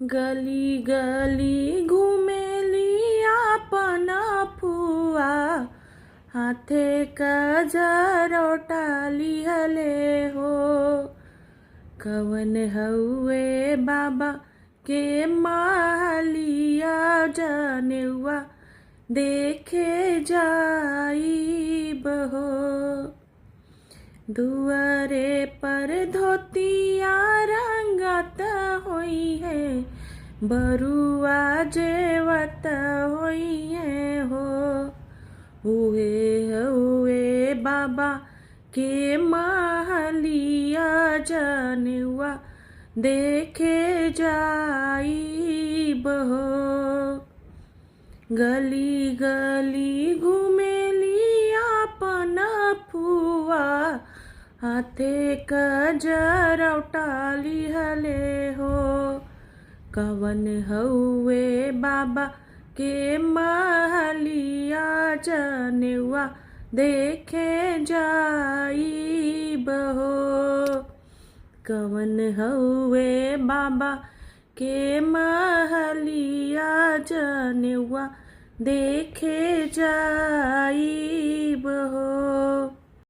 गली गली घुमेली आपन फुआ, हाथे कजरोटा लिहले हो। कवन हउए बाबा के महलिया, जनेउआ देखे जाइब हो। दुआरे पर धोतिया रंगत होई है, बरुआ जेवत होई है हो। उहे हुए बाबा के महलिया, जनेउआ देखे जाइब हो। गली गली घुमेली आपन फुआ, हाथे कजरौटा लिहले हो। कवन हउए बाबा के महलिया, जनेउआ देखे जाइब हो। कवन हउए बाबा के महलिया, जनेउआ देखे जाइब हो।